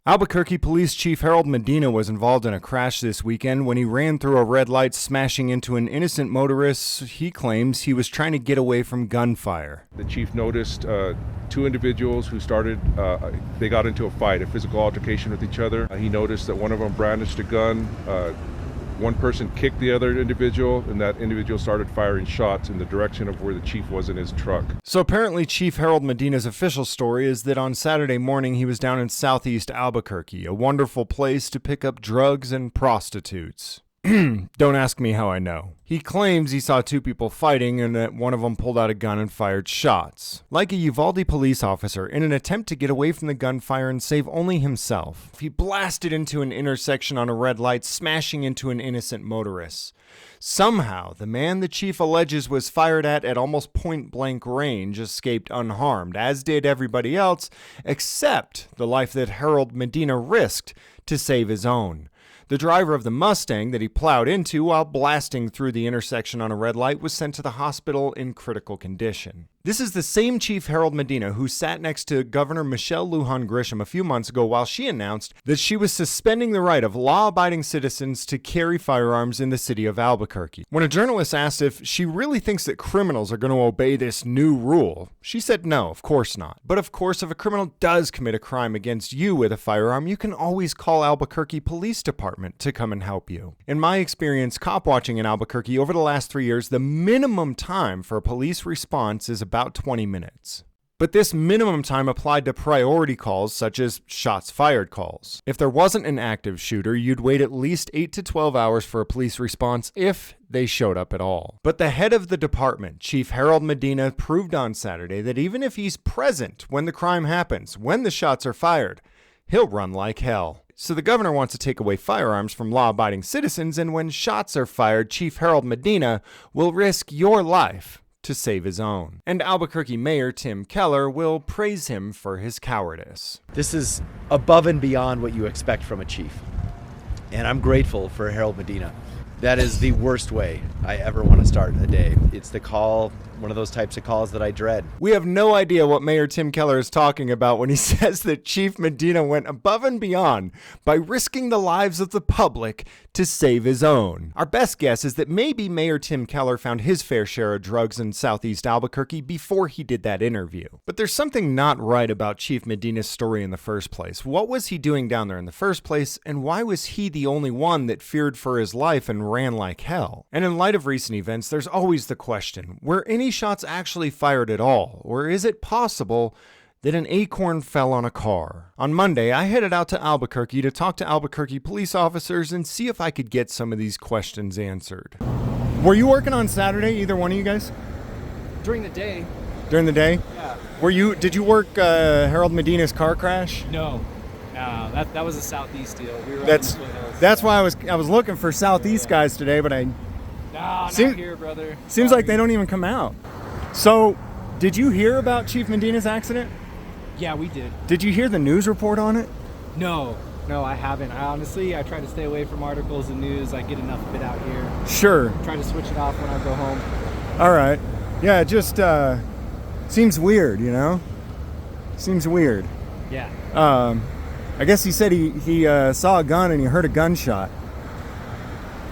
Albuquerque Police Chief Harold Medina was involved in a crash this weekend when he ran through a red light, smashing into an innocent motorist. He claims he was trying to get away from gunfire. The chief noticed two individuals who they got into a fight, a physical altercation with each other. He noticed that one of them brandished a gun. One person kicked the other individual, and that individual started firing shots in the direction of where the chief was in his truck. So apparently Chief Harold Medina's official story is that on Saturday morning he was down in southeast Albuquerque, a wonderful place to pick up drugs and prostitutes. Don't ask me how I know. He claims he saw two people fighting and that one of them pulled out a gun and fired shots. Like a Uvalde police officer, in an attempt to get away from the gunfire and save only himself, he blasted into an intersection on a red light, smashing into an innocent motorist. Somehow, the man the chief alleges was fired at almost point-blank range escaped unharmed, as did everybody else, except the life that Harold Medina risked to save his own. The driver of the Mustang that he plowed into while blasting through the intersection on a red light was sent to the hospital in critical condition. This is the same Chief Harold Medina who sat next to Governor Michelle Lujan Grisham a few months ago while she announced that she was suspending the right of law-abiding citizens to carry firearms in the city of Albuquerque. When a journalist asked if she really thinks that criminals are going to obey this new rule, she said no, of course not. But of course, if a criminal does commit a crime against you with a firearm, you can always call Albuquerque Police Department to come and help you. In my experience cop watching in Albuquerque over the last 3 years, the minimum time for a police response is about 20 minutes. But this minimum time applied to priority calls such as shots fired calls. If there wasn't an active shooter, you'd wait at least 8 to 12 hours for a police response if they showed up at all. But the head of the department, Chief Harold Medina, proved on Saturday that even if he's present when the crime happens, when the shots are fired, he'll run like hell. So the governor wants to take away firearms from law-abiding citizens, and when shots are fired, Chief Harold Medina will risk your life to save his own. And Albuquerque Mayor Tim Keller will praise him for his cowardice. This is above and beyond what you expect from a chief. And I'm grateful for Harold Medina. That is the worst way I ever want to start a day. It's the call, one of those types of calls that I dread. We have no idea what Mayor Tim Keller is talking about when he says that Chief Medina went above and beyond by risking the lives of the public to save his own. Our best guess is that maybe Mayor Tim Keller found his fair share of drugs in southeast Albuquerque before he did that interview. But there's something not right about Chief Medina's story in the first place. What was he doing down there in the first place, and why was he the only one that feared for his life and ran like hell? And in light of recent events, there's always the question, were any shots actually fired at all, or is it possible that an acorn fell on a car? On Monday, I headed out to Albuquerque to talk to Albuquerque police officers and see if I could get some of these questions answered. Were you working on Saturday, either one of you guys? During the day. During the day? Yeah. Did you work Harold Medina's car crash? No, that was a southeast deal. We were That's why I was looking for southeast guys today, but not here, brother. Seems like they don't even come out. So, did you hear about Chief Medina's accident? Yeah, we did. Did you hear the news report on it? No, I haven't. I try to stay away from articles and news. I get enough of it out here. Sure. Try to switch it off when I go home. All right. Yeah, it just seems weird, you know? Seems weird. Yeah. I guess he said he saw a gun and he heard a gunshot.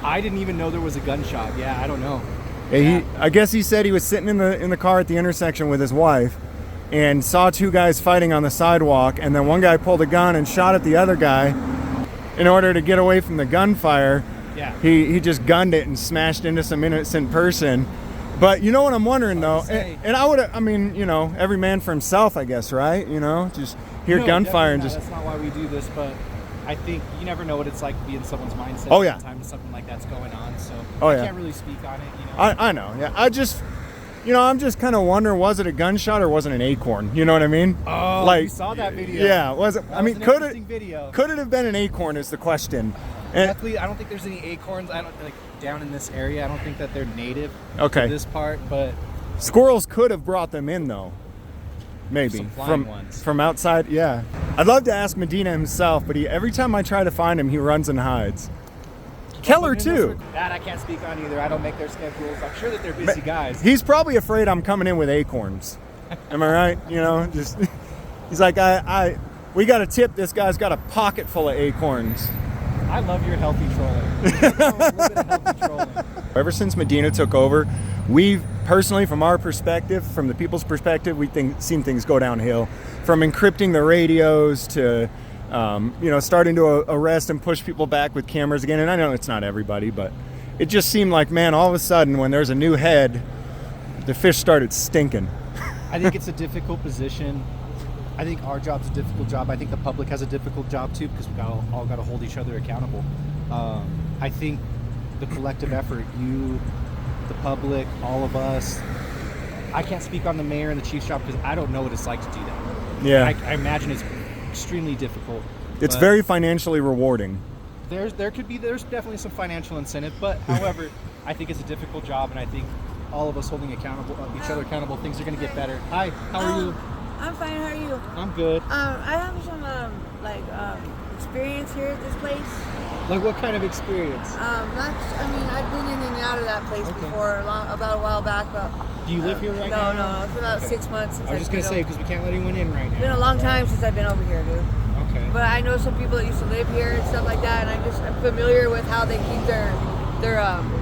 I didn't even know there was a gunshot. Yeah, I don't know. Yeah. I guess he said he was sitting in the car at the intersection with his wife and saw two guys fighting on the sidewalk, and then one guy pulled a gun and shot at the other guy in order to get away from the gunfire. Yeah. He just gunned it and smashed into some innocent person. But you know what I'm wondering though, and I mean, you know, every man for himself, I guess, right? You know, just hear gunfire and just. That's not why we do this, but I think you never know what it's like to be in someone's mindset. Oh yeah. At the time something like that's going on, so I can't really speak on it. You know. I know. Yeah. I'm just kind of wondering, was it a gunshot or was it an acorn? You know what I mean? Oh, like, you saw that video. Yeah. Was it? That was an interesting video. Could it have been an acorn? Is the question. Luckily, I don't think there's any acorns. I don't down in this area. I don't think that they're native to this part, but squirrels could have brought them in though. Maybe from outside. Yeah, I'd love to ask Medina himself, but every time I try to find him, he runs and hides. Keller too. That I can't speak on either. I don't make their schedules. I'm sure that they're busy guys. He's probably afraid I'm coming in with acorns. Am I right? You know, just he's like, I We got a tip. This guy's got a pocket full of acorns. I love your healthy trolling. A little bit of healthy trolling. Ever since Medina took over, we've personally, from our perspective, from the people's perspective, we've seen things go downhill. From encrypting the radios to, starting to arrest and push people back with cameras again. And I know it's not everybody, but it just seemed like, man, all of a sudden when there's a new head, the fish started stinking. I think it's a difficult position. I think our job's a difficult job. I think the public has a difficult job too, because we all got to hold each other accountable. I think the collective effort, you, the public, all of us. I can't speak on the mayor and the chief's job because I don't know what it's like to do that. Yeah. I imagine it's extremely difficult. It's very financially rewarding. There's definitely some financial incentive, but however, I think it's a difficult job, and I think all of us holding each other accountable, things are going to get better. Hi, how are you? I'm fine. How are you? I'm good. I have some experience here at this place. Like what kind of experience? I've been in and out of that place before, about a while back. But do you live here right now? No. It's been about 6 months since I was just gonna say because we can't let anyone in right now. It's been a long time since I've been over here, dude. Okay. But I know some people that used to live here and stuff like that, and I'm familiar with how they keep their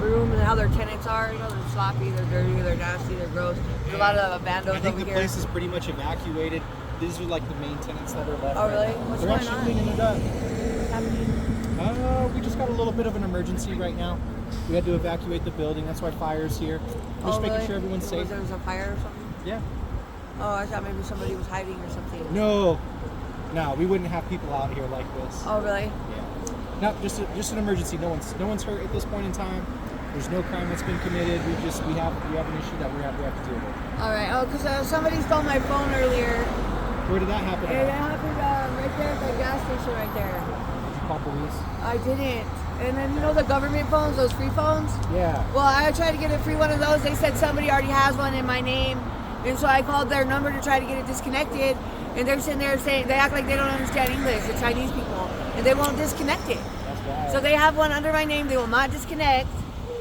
room and how their tenants are. You know, they're sloppy, they're dirty, they're nasty, they're gross. There's a lot of abandos over here. I think the place is pretty much evacuated. These are like the main tenants that are left. Oh, really? What's going on? They're actually cleaning it up. What's happening? We just got a little bit of an emergency right now. We had to evacuate the building. That's why fire's here. We're just making sure everyone's safe. There was a fire or something? Yeah. Oh, I thought maybe somebody was hiding or something. No, we wouldn't have people out here like this. Oh, really? Yeah. No, just an emergency. No one's hurt at this point in time. There's no crime that's been committed. We have an issue that we have to deal with. All right. Oh, because somebody stole my phone earlier. Where did that happen? It happened right there at the gas station right there. Did you call police? I didn't. And then, you know the government phones, those free phones? Yeah. Well, I tried to get a free one of those. They said somebody already has one in my name. And so I called their number to try to get it disconnected. And they're sitting there saying, they act like they don't understand English, the Chinese people. And they won't disconnect it. That's right. So they have one under my name. They will not disconnect.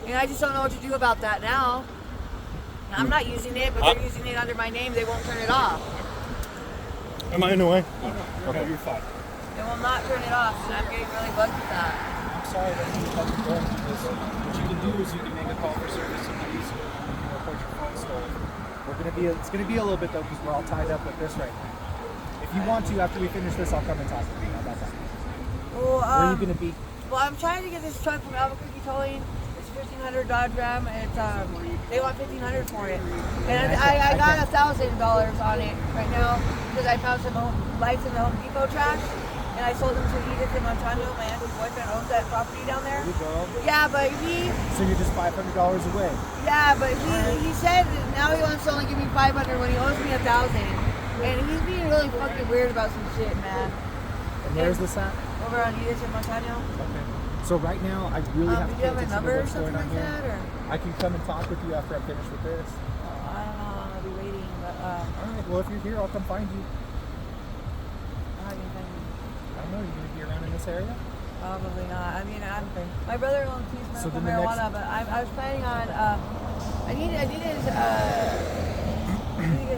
And I just don't know what to do about that now. I'm not using it, but they're using it under my name. They won't turn it off. Am I in the way? Okay, you're fine. They will not turn it off, and I'm getting really bugged with that. I'm sorry that you have to go through this. What you can do is you can make a call for service to police, or you can report your phone stolen. It's gonna be a little bit though, because we're all tied up with this right now. If you want to, after we finish this, I'll come and talk to you. How about that? Well, where are you gonna be? Well, I'm trying to get this truck from Albuquerque towing. It's 1,500 Dodge Ram, and they want 1,500 for it. And I got $1,000 on it right now because I found some lights in the Home Depot trash. And I sold them to Edith in Montano. My auntie's boyfriend owns that property down there. There you go. Yeah, but So you're just $500 away. Yeah, but he said that now he wants to only give me 500 when he owes me 1,000. And he's being really fucking weird about some shit, man. And where's this at? Over on Edith in Montano. Okay. So right now, I really have to do pay you have a attention number to or what's something going on like here. that, or? I can come and talk with you after I finish with this. I don't know how long I'll be waiting, but All right. Well, if you're here, I'll come find you. how do you find me? I don't know. You gonna be around in this area? Probably not. I mean, my brother owns medical marijuana, but I was planning on. I need to get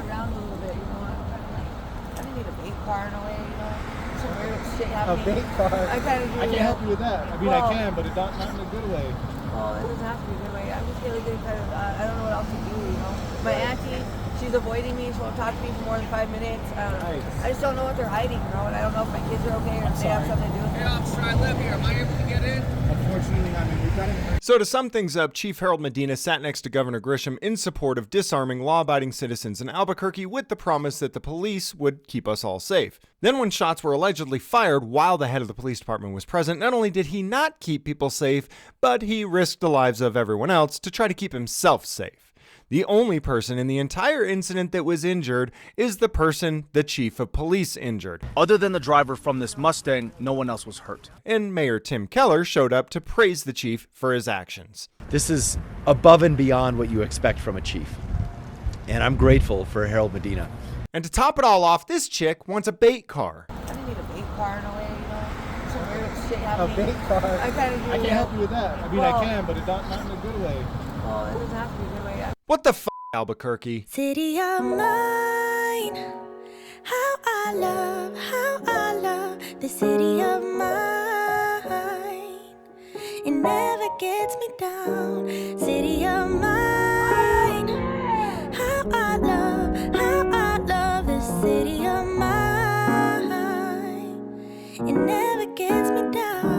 around a little bit. You know, I need a vape car in a way. You know, some weird shit happening. A vape car. I can't help you with that. I mean, I can, but not in a good way. Well, it doesn't have to be a good way. I'm just really good kind of. I don't know what else to do. You know, my auntie. She's avoiding me. She won't talk to me for more than 5 minutes. Nice. I just don't know what they're hiding, you know, and I don't know if my kids are okay or if they have something to do with it. Hey, officer, I live here. Am I able to get in? Unfortunately, I mean, we've got an So to sum things up, Chief Harold Medina sat next to Governor Grisham in support of disarming law-abiding citizens in Albuquerque with the promise that the police would keep us all safe. Then when shots were allegedly fired while the head of the police department was present, not only did he not keep people safe, but he risked the lives of everyone else to try to keep himself safe. The only person in the entire incident that was injured is the person the chief of police injured. Other than the driver from this Mustang, no one else was hurt. And Mayor Tim Keller showed up to praise the chief for his actions. This is above and beyond what you expect from a chief. And I'm grateful for Harold Medina. And to top it all off, this chick wants a bait car. I need a vape car in a way, you know, some weird shit happening. A vape car. I can't help you with that. I mean, I can, but not in a good way. Well, it doesn't have to be a good way. What the f***, Albuquerque? City of mine, how I love the city of mine. It never gets me down, city of mine. How I love the city of mine. It never gets me down.